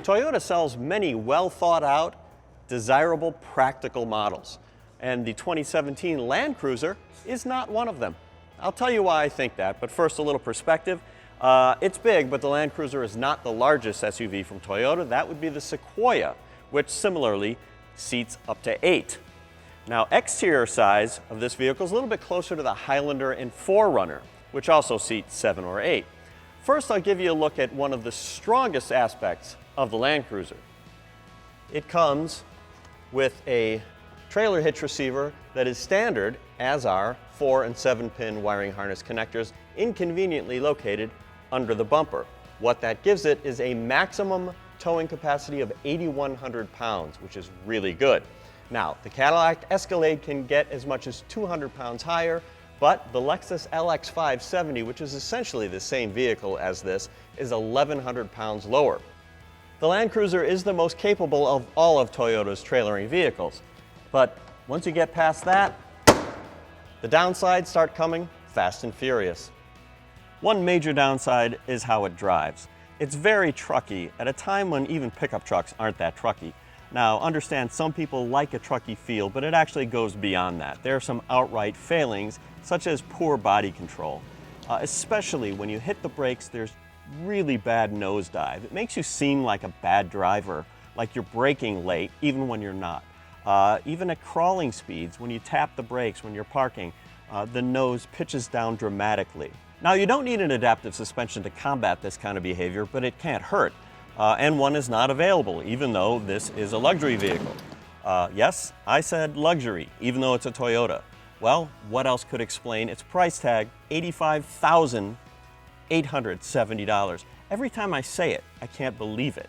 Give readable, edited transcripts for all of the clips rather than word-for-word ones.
Toyota sells many well thought out, desirable, practical models. And the 2017 Land Cruiser is not one of them. I'll tell you why I think that, but first a little perspective. It's big, but the Land Cruiser is not the largest SUV from Toyota. That would be the Sequoia, which similarly seats up to 8. Now, exterior size of this vehicle is a little bit closer to the Highlander and 4Runner, which also seat 7 or 8. First, I'll give you a look at one of the strongest aspects of the Land Cruiser. It comes with a trailer hitch receiver that is standard, as are 4 and 7-pin wiring harness connectors inconveniently located under the bumper. What that gives it is a maximum towing capacity of 8,100 pounds, which is really good. Now, the Cadillac Escalade can get as much as 200 pounds higher, but the Lexus LX 570, which is essentially the same vehicle as this, is 1,100 pounds lower. The Land Cruiser is the most capable of all of Toyota's trailering vehicles, but once you get past that, the downsides start coming fast and furious. One major downside is how it drives. It's very trucky at a time when even pickup trucks aren't that trucky. Now, understand some people like a trucky feel, but it actually goes beyond that. There are some outright failings, such as poor body control. Especially when you hit the brakes, there's really bad nosedive. It makes you seem like a bad driver, like you're braking late, even when you're not. Even at crawling speeds, when you tap the brakes when you're parking, the nose pitches down dramatically. Now, you don't need an adaptive suspension to combat this kind of behavior, but it can't hurt. And one is not available, even though this is a luxury vehicle. Yes, I said luxury, even though it's a Toyota. Well, what else could explain its price tag, $85,870. Every time I say it, I can't believe it.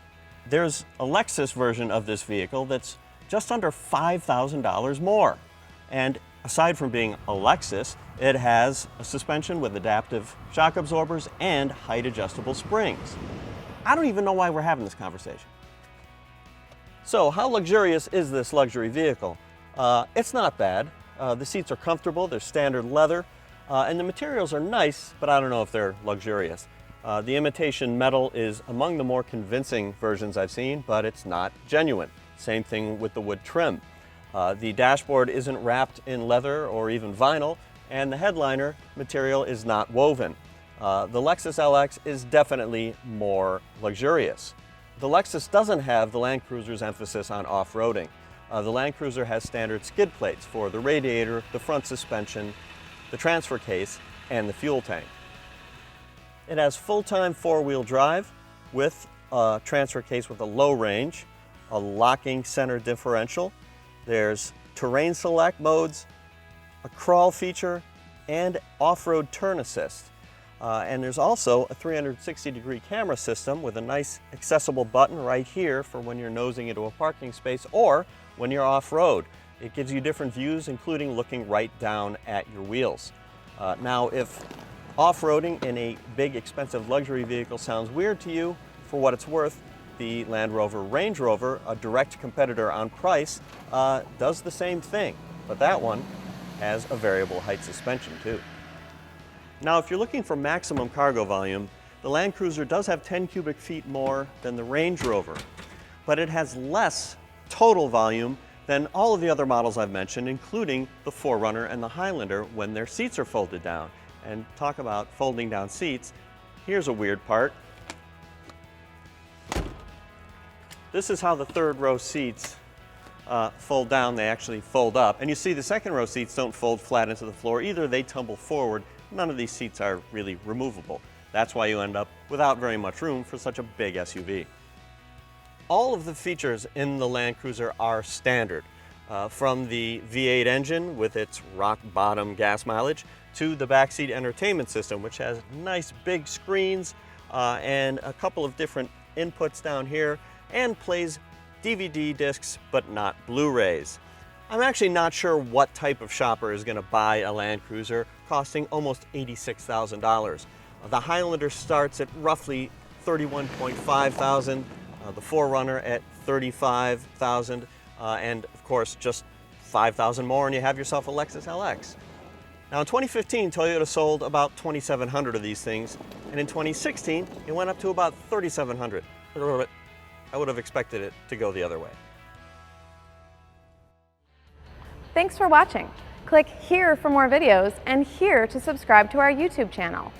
There's a Lexus version of this vehicle that's just under $5,000 more. And aside from being a Lexus, it has a suspension with adaptive shock absorbers and height adjustable springs. I don't even know why we're having this conversation. So, how luxurious is this luxury vehicle? It's not bad. The seats are comfortable, they're standard leather, and the materials are nice, but I don't know if they're luxurious. The imitation metal is among the more convincing versions I've seen, but it's not genuine. Same thing with the wood trim. The dashboard isn't wrapped in leather or even vinyl, and the headliner material is not woven. The Lexus LX is definitely more luxurious. The Lexus doesn't have the Land Cruiser's emphasis on off-roading. The Land Cruiser has standard skid plates for the radiator, the front suspension, the transfer case, and the fuel tank. It has full-time four-wheel drive with a transfer case with a low range, a locking center differential. There's terrain select modes, a crawl feature, and off-road turn assist. And there's also a 360-degree camera system with a nice accessible button right here for when you're nosing into a parking space or when you're off-road. It gives you different views, including looking right down at your wheels. Now, if off-roading in a big, expensive luxury vehicle sounds weird to you, for what it's worth, the Land Rover Range Rover, a direct competitor on price, does the same thing, but that one has a variable height suspension too. Now, if you're looking for maximum cargo volume, the Land Cruiser does have 10 cubic feet more than the Range Rover, but it has less total volume than all of the other models I've mentioned, including the 4Runner and the Highlander when their seats are folded down. And talk about folding down seats, here's a weird part. This is how the third row seats fold down. They actually fold up. And you see the second row seats don't fold flat into the floor either, they tumble forward. None of these seats are really removable. That's why you end up without very much room for such a big SUV. All of the features in the Land Cruiser are standard, from the V8 engine with its rock bottom gas mileage to the backseat entertainment system, which has nice big screens and a couple of different inputs down here and plays DVD discs but not Blu-rays. I'm actually not sure what type of shopper is going to buy a Land Cruiser costing almost $86,000. The Highlander starts at roughly $31.5 thousand, the 4Runner at $35,000, and of course just $5,000 more and you have yourself a Lexus LX. Now in 2015, Toyota sold about 2,700 of these things, and in 2016, it went up to about 3,700. I would have expected it to go the other way. Thanks for watching. Click here for more videos and here to subscribe to our YouTube channel.